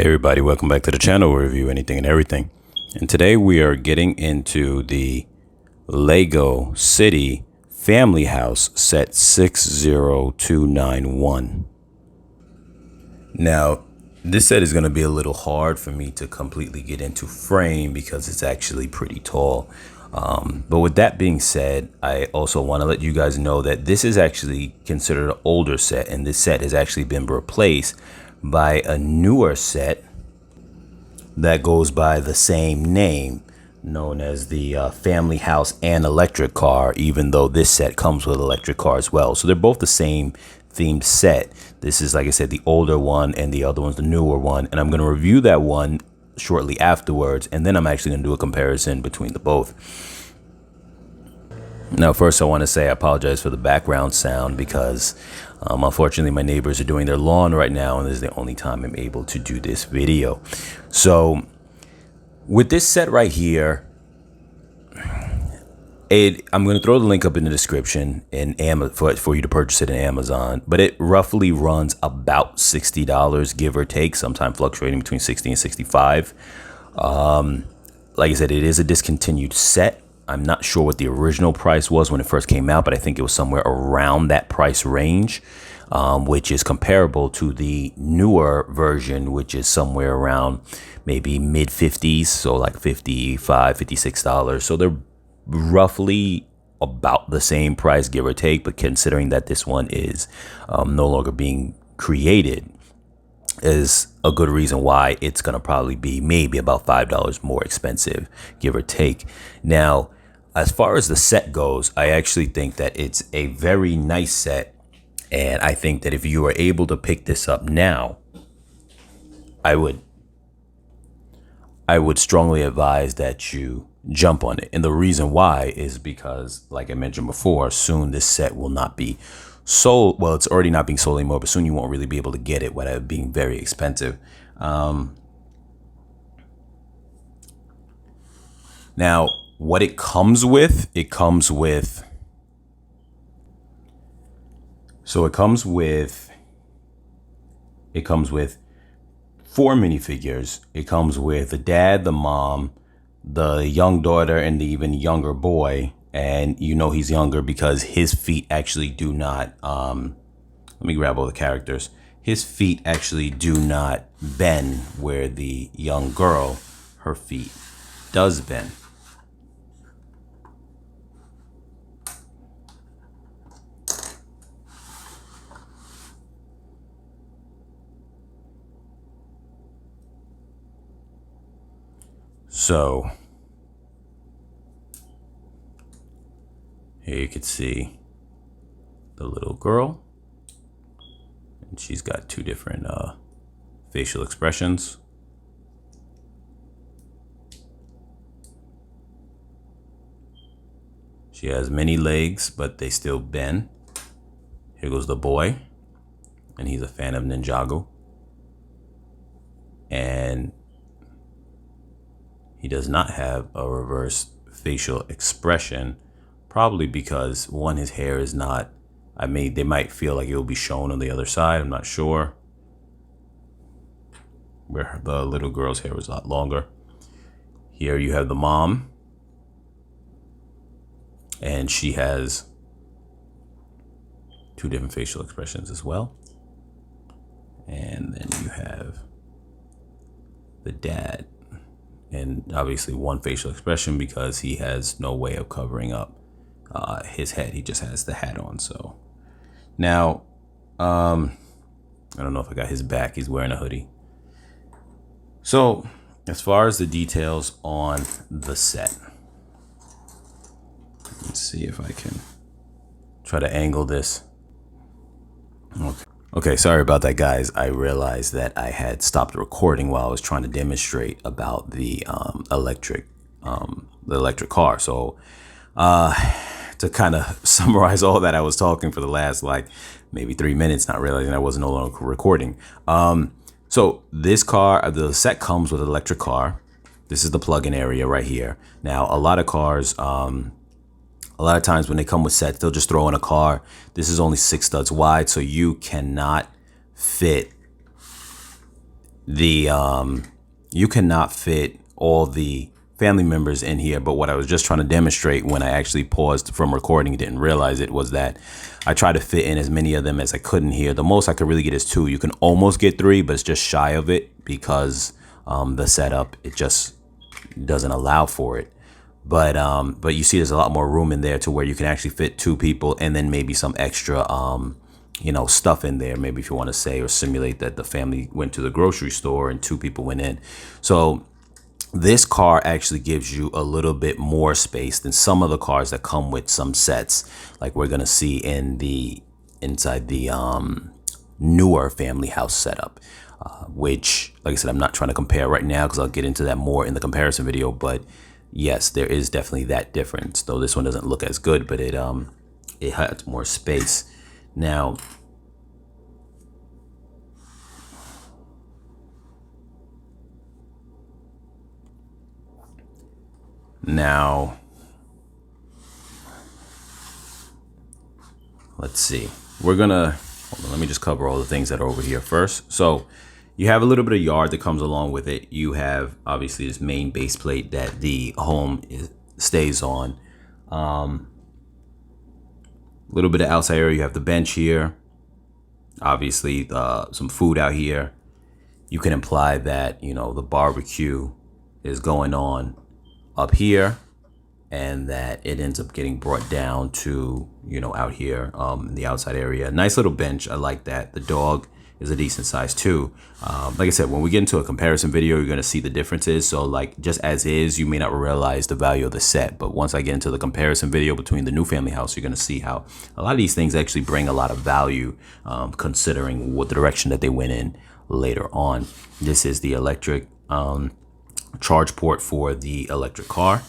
Hey everybody, welcome back to the channel where we review anything and everything. And today we are getting into the Lego City Family House set 60291. Now, this set is going to be a little hard for me to completely get into frame because it's actually pretty tall. But with that being said, I also want to let you guys know that this is actually considered an older set, and this set has actually been replaced by a newer set that goes by the same name, known as the Family House and Electric Car, even though this set comes with Electric Car as well. So they're both the same themed set. This is, like I said, the older one, and the other one's the newer one. And I'm going to review that one shortly afterwards, and then I'm actually going to do a comparison between the both. Now, first, I want to say I apologize for the background sound because unfortunately my neighbors are doing their lawn right now, and this is the only time I'm able to do this video. So with this set right here, I'm going to throw the link up in the description for you to purchase it in Amazon, but it roughly runs about $60, give or take, sometime fluctuating between 60 and 65. Like I said, it is a discontinued set. I'm not sure what the original price was when it first came out, but I think it was somewhere around that price range, which is comparable to the newer version, which is somewhere around maybe mid 50s. So like $55, $56. So they're roughly about the same price, give or take. But considering that this one is no longer being created, is a good reason why it's going to probably be maybe about $5 more expensive, give or take. Now, as far as the set goes, I actually think that it's a very nice set. And I think that if you are able to pick this up now, I would strongly advise that you jump on it. And the reason why is because, like I mentioned before, soon this set will not be sold. Well, it's already not being sold anymore, but soon you won't really be able to get it without it being very expensive. Now, what it comes with, it comes with four minifigures. It comes with the dad, the mom, the young daughter, and the even younger boy. And you know he's younger because his feet actually do not, let me grab all the characters. His feet actually do not bend, where the young girl, her feet does bend. So here you can see the little girl, and she's got two different facial expressions. She has many legs, but they still bend. Here goes the boy, and he's a fan of Ninjago. And he does not have a reverse facial expression, probably because, one, his hair is not, they might feel like it will be shown on the other side. I'm not sure. Where the little girl's hair was a lot longer. Here you have the mom, and she has two different facial expressions as well. And then you have the dad, and obviously one facial expression because he has no way of covering up his head. He just has the hat on. So now, I don't know if I got his back. He's wearing a hoodie. So as far as the details on the set, let's see if I can try to angle this. Okay, sorry about that, guys. I realized that I had stopped recording while I was trying to demonstrate about the electric car. So to kind of summarize all that, I was talking for the last maybe 3 minutes, not realizing I wasn't no longer recording. So this car, the set comes with an electric car. This is the plug-in area right here. Now, a lot of cars, a lot of times when they come with sets, they'll just throw in a car. This is only 6 studs wide, so you cannot fit the you cannot fit all the family members in here. But what I was just trying to demonstrate when I actually paused from recording, didn't realize it, was that I tried to fit in as many of them as I could in here. The most I could really get is 2. You can almost get 3, but it's just shy of it because the setup, it just doesn't allow for it. But you see there's a lot more room in there to where you can actually fit 2 people, and then maybe some extra stuff in there, maybe if you want to say or simulate that the family went to the grocery store and 2 people went in. So this car actually gives you a little bit more space than some of the cars that come with some sets, like we're gonna see inside the newer family house setup, which, like I said, I'm not trying to compare right now because I'll get into that more in the comparison video. But yes, there is definitely that difference, though this one doesn't look as good, but it has more space. Now, let's see. Hold on, let me just cover all the things that are over here first. So you have a little bit of yard that comes along with it. You have obviously this main base plate that the home stays on. A little bit of outside area. You have the bench here. Obviously, some food out here. You can imply that, the barbecue is going on up here, and that it ends up getting brought down to, out here in the outside area. Nice little bench. I like that. The dog is a decent size too. Like I said, when we get into a comparison video, you're going to see the differences. So like just as is, you may not realize the value of the set. But once I get into the comparison video between the new family house, you're going to see how a lot of these things actually bring a lot of value, considering what the direction that they went in later on. This is the electric charge port for the electric car.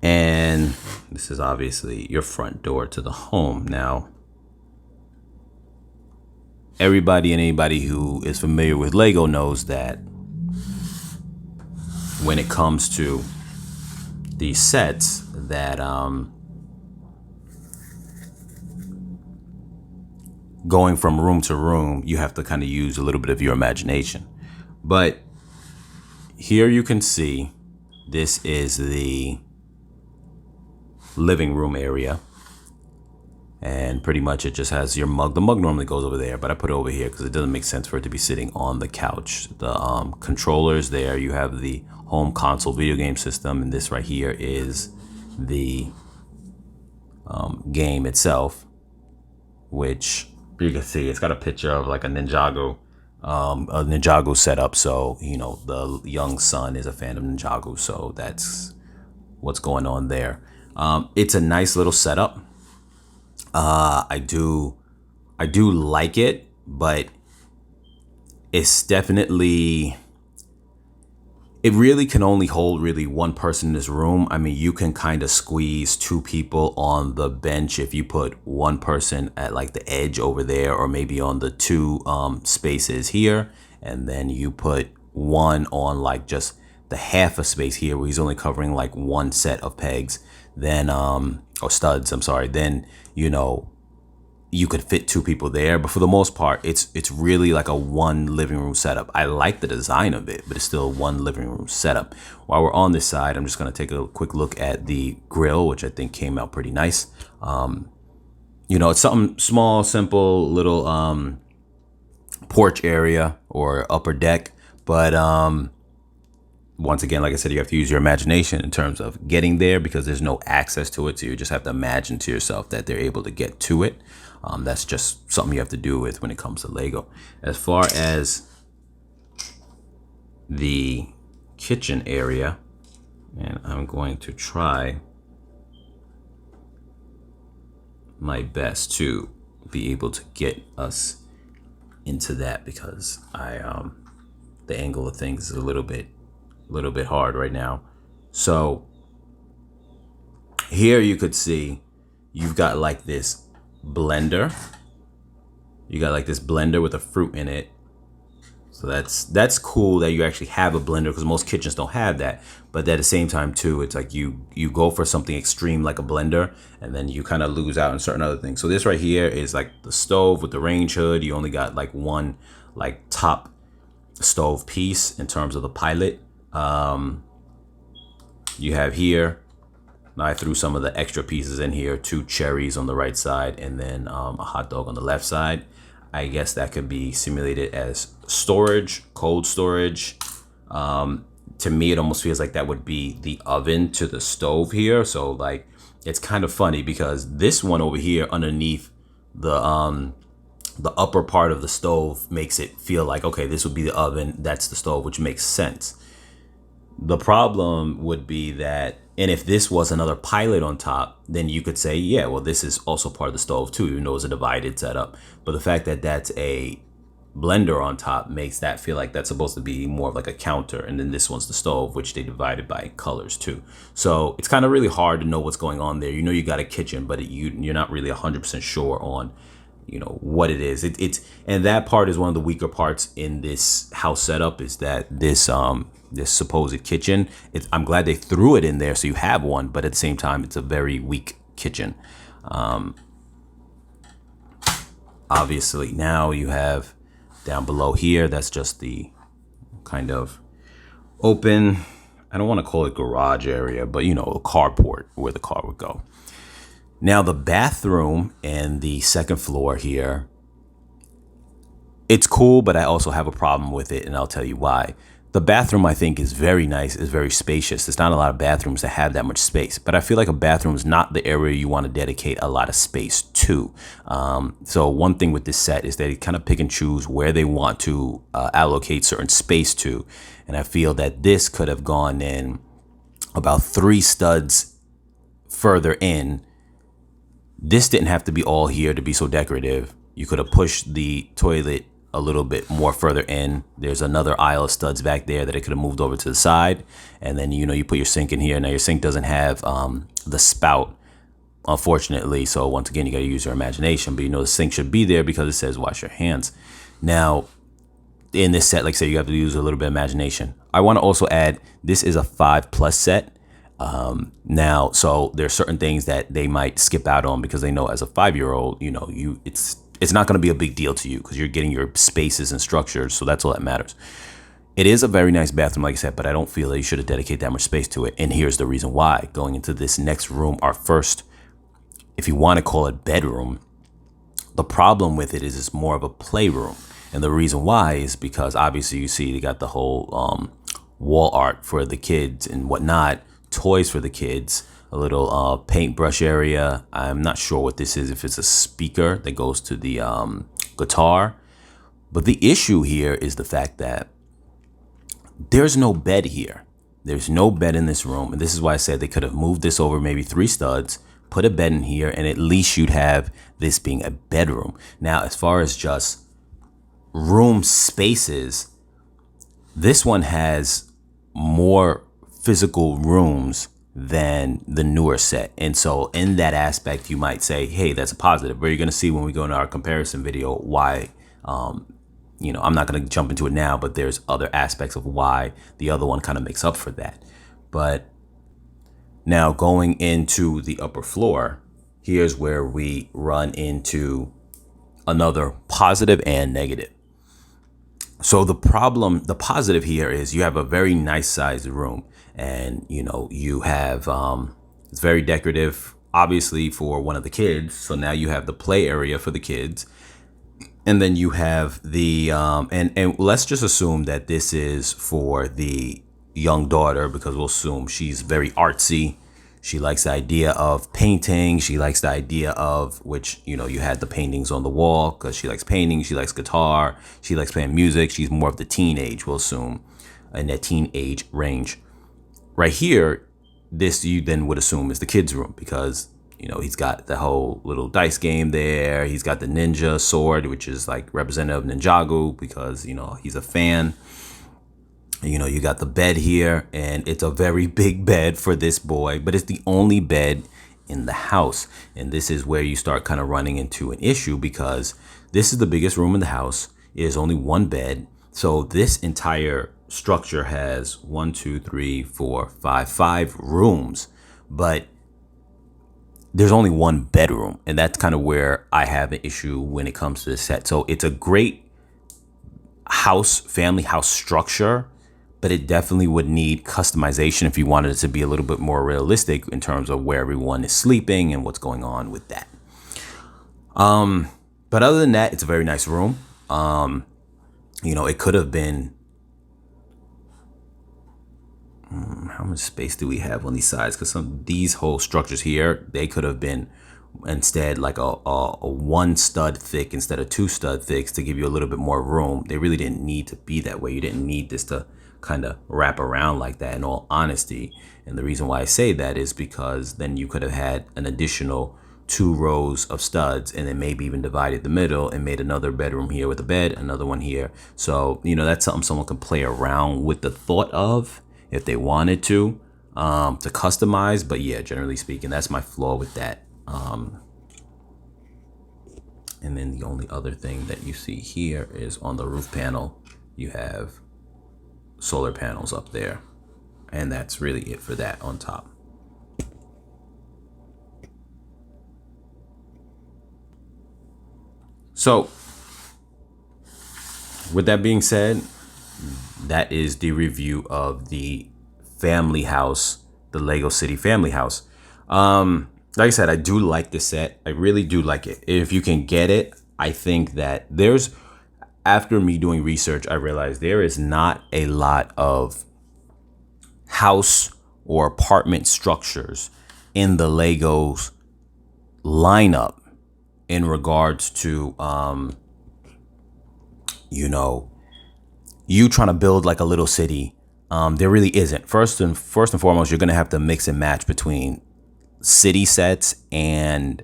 And this is obviously your front door to the home. Now, everybody and anybody who is familiar with Lego knows that when it comes to these sets, that going from room to room, you have to kind of use a little bit of your imagination. But here you can see this is the living room area, and pretty much it just has your mug. The mug normally goes over there, but I put it over here because it doesn't make sense for it to be sitting on the couch. The controllers there. You have the home console video game system, and this right here is the game itself, which you can see it's got a picture of like a Ninjago setup. So the young son is a fan of Ninjago, so that's what's going on there. It's a nice little setup. I do like it, but it's definitely, it really can only hold really one person in this room. I mean, you can kind of squeeze 2 people on the bench if you put one person at like the edge over there, or maybe on the 2 spaces here, and then you put one on like just the half a space here where he's only covering like one set of pegs, then or studs, I'm sorry, then you could fit 2 people there. But for the most part, it's really like a one living room setup. I like the design of it, but it's still one living room setup. While we're on this side, I'm just going to take a quick look at the grill, which I think came out pretty nice. It's something small, simple, little porch area or upper deck, but once again, like I said, you have to use your imagination in terms of getting there, because there's no access to it. So you just have to imagine to yourself that they're able to get to it. That's just something you have to do with when it comes to Lego. As far as the kitchen area, and I'm going to try my best to be able to get us into that, because the angle of things is a little bit hard right now. So here you could see you've got like this blender. You got like this blender with a fruit in it. So that's cool that you actually have a blender, because most kitchens don't have that. But at the same time too, it's like you go for something extreme like a blender, and then you kind of lose out on certain other things. So this right here is like the stove with the range hood. You only got like one like top stove piece in terms of the pilot. You have here, now I threw some of the extra pieces in here, 2 cherries on the right side and then a hot dog on the left side. I guess that could be simulated as storage, cold storage. To me, it almost feels like that would be the oven to the stove here. So like, it's kind of funny because this one over here underneath the upper part of the stove makes it feel like, okay, this would be the oven, that's the stove, which makes sense. The problem would be that, and if this was another pilot on top, then you could say, yeah, well, this is also part of the stove too, even though it's a divided setup. But the fact that that's a blender on top makes that feel like that's supposed to be more of like a counter, and then this one's the stove, which they divided by colors too. So it's kind of really hard to know what's going on there. You know, you got a kitchen, but you're not really 100% sure on, you know, what it is. And that part is one of the weaker parts in this house setup, is that this supposed kitchen, I'm glad they threw it in there so you have one, but at the same time it's a very weak kitchen. Obviously now you have down below here, that's just the kind of open, I don't want to call it garage area, but you know, a carport where the car would go. Now the bathroom and the second floor here, it's cool, but I also have a problem with it, and I'll tell you why. The bathroom, I think, is very nice, is very spacious. There's not a lot of bathrooms that have that much space, but I feel like a bathroom is not the area you want to dedicate a lot of space to. So one thing with this set is they kind of pick and choose where they want to allocate certain space to. And I feel that this could have gone in about 3 studs further in. This didn't have to be all here to be so decorative. You could have pushed the toilet a little bit more further in. There's another aisle of studs back there that it could have moved over to the side. And then, you know, you put your sink in here. Now your sink doesn't have the spout, unfortunately. So once again, you got to use your imagination. But you know, the sink should be there because it says wash your hands. Now, in this set, like I said, you have to use a little bit of imagination. I want to also add, this is a 5+ set. Now, so there's certain things that they might skip out on because they know as a 5-year-old, you know, it's not going to be a big deal to you because you're getting your spaces and structures. So that's all that matters. It is a very nice bathroom, like I said, but I don't feel that you should have dedicated that much space to it. And here's the reason why. Going into this next room, our first, if you want to call it bedroom, the problem with it is it's more of a playroom. And the reason why is because obviously you see they got the whole wall art for the kids and whatnot, toys for the kids, a little paintbrush area. I'm not sure what this is, if it's a speaker that goes to the guitar. But the issue here is the fact that there's no bed here. There's no bed in this room. And this is why I said they could have moved this over maybe 3 studs, put a bed in here, and at least you'd have this being a bedroom. Now, as far as just room spaces, this one has more physical rooms than the newer set. And so in that aspect, you might say, hey, that's a positive. But you're going to see when we go into our comparison video why, you know, I'm not going to jump into it now, but there's other aspects of why the other one kind of makes up for that. But now going into the upper floor, here's where we run into another positive and negative. So the positive here is you have a very nice sized room. And, you know, you have, it's very decorative, obviously, for one of the kids. So now you have the play area for the kids. And then you have the, and let's just assume that this is for the young daughter, because we'll assume she's very artsy. She likes the idea of painting. She likes the idea of, which, you know, you had the paintings on the wall because she likes painting. She likes guitar. She likes playing music. She's more of the teenage, we'll assume, in that teenage range. Right here, this you then would assume is the kids' room because, you know, he's got the whole little dice game there. He's got the ninja sword, which is like representative of Ninjago because, you know, he's a fan. You know, you got the bed here, and it's a very big bed for this boy, but it's the only bed in the house. And this is where you start kind of running into an issue because this is the biggest room in the house. It is only one bed. So this entire structure has 5 rooms, but there's only one bedroom. And that's kind of where I have an issue when it comes to this set. So it's a great family house structure, but it definitely would need customization if you wanted it to be a little bit more realistic in terms of where everyone is sleeping and what's going on with that. But other than that, it's a very nice room. It could have been, how much space do we have on these sides? Because these whole structures here, they could have been instead like a one stud thick instead of two stud thicks to give you a little bit more room. They really didn't need to be that way. You didn't need this to kind of wrap around like that, in all honesty. And the reason why I say that is because then you could have had an additional 2 rows of studs and then maybe even divided the middle and made another bedroom here with a bed, another one here. So, that's something someone can play around with the thought of if they wanted to customize. But yeah, generally speaking, that's my flaw with that. And then the only other thing that you see here is on the roof panel, you have solar panels up there. And that's really it for that on top. So with that being said, that is the review of the family house, the Lego City family house. Like I said, I do like this set. I really do like it. If you can get it, I think that after me doing research, I realized there is not a lot of house or apartment structures in the Legos lineup in regards to, you trying to build like a little city. There really isn't. First and foremost, you're going to have to mix and match between city sets and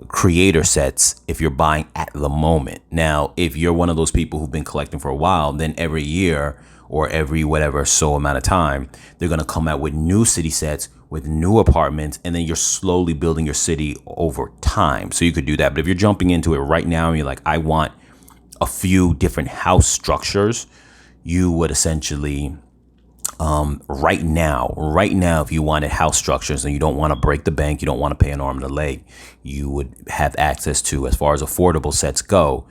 creator sets if you're buying at the moment. Now, if you're one of those people who've been collecting for a while, then every year or every whatever so amount of time, they're going to come out with new city sets with new apartments, and then you're slowly building your city over time. So you could do that. But if you're jumping into it right now and you're like, I want a few different house structures, you would essentially right now, if you wanted house structures and you don't want to break the bank, you don't want to pay an arm and a leg, you would have access to, as far as affordable sets go.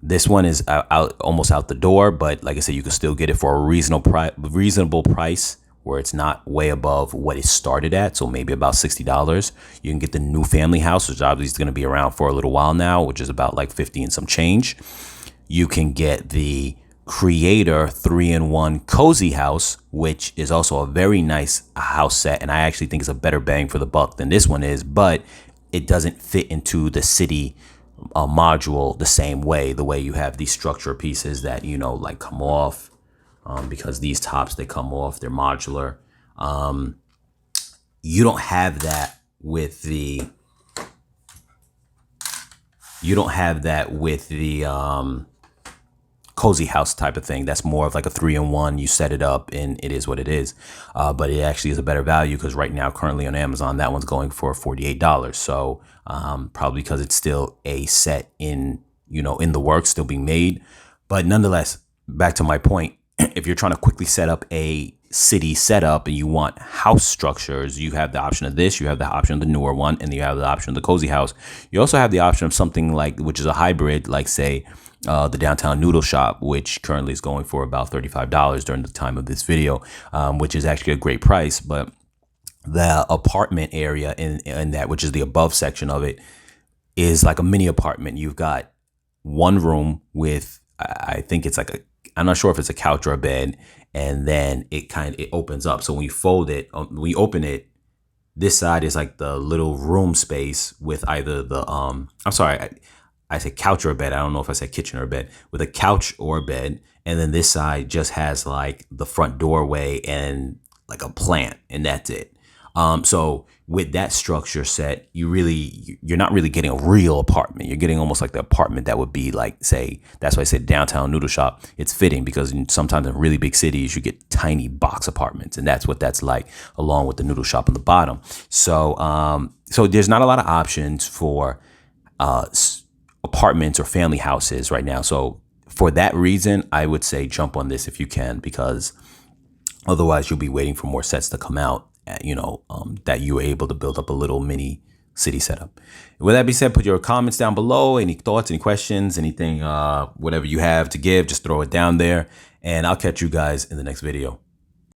This one is almost out the door, but like I said, you can still get it for a reasonable price where it's not way above what it started at. So maybe about $60. You can get the new family house, which obviously is going to be around for a little while now, which is about like 50 and some change. You can get the Creator 3-in-1 Cozy House, which is also a very nice house set, and I actually think it's a better bang for the buck than this one is, but it doesn't fit into the city module the same way, the way you have these structure pieces that like come off, because these tops, they come off, they're modular. You don't have that with the Cozy House type of thing. That's more of like a 3-in-1. You set it up and it is what it is. But it actually is a better value because right now, currently on Amazon, that one's going for $48. So probably because it's still a set in the works, still being made. But nonetheless, back to my point, if you're trying to quickly set up a city setup and you want house structures, you have the option of this, you have the option of the newer one, and you have the option of the Cozy House. You also have the option of something like, which is a hybrid, like say the Downtown Noodle Shop, which currently is going for about $35 during the time of this video, which is actually a great price. But the apartment area in that, which is the above section of it, is like a mini apartment. You've got one room with, I think it's like I'm not sure if it's a couch or a bed, and then it opens up. So when you fold it, when you open it, this side is like the little room space with either the I said couch or a bed. I don't know if I said kitchen or a bed, with a couch or a bed. And then this side just has like the front doorway and like a plant, and that's it. So with that structure set, you're not really getting a real apartment. You're getting almost like the apartment that would be like, say, that's why I said Downtown Noodle Shop. It's fitting because sometimes in really big cities, you get tiny box apartments, and that's what that's like, along with the noodle shop on the bottom. So, so there's not a lot of options for, apartments or family houses right now. So for that reason, I would say jump on this if you can, because otherwise you'll be waiting for more sets to come out, that you were able to build up a little mini city setup. With that being said, put your comments down below. Any thoughts, any questions, anything, whatever you have to give, just throw it down there. And I'll catch you guys in the next video.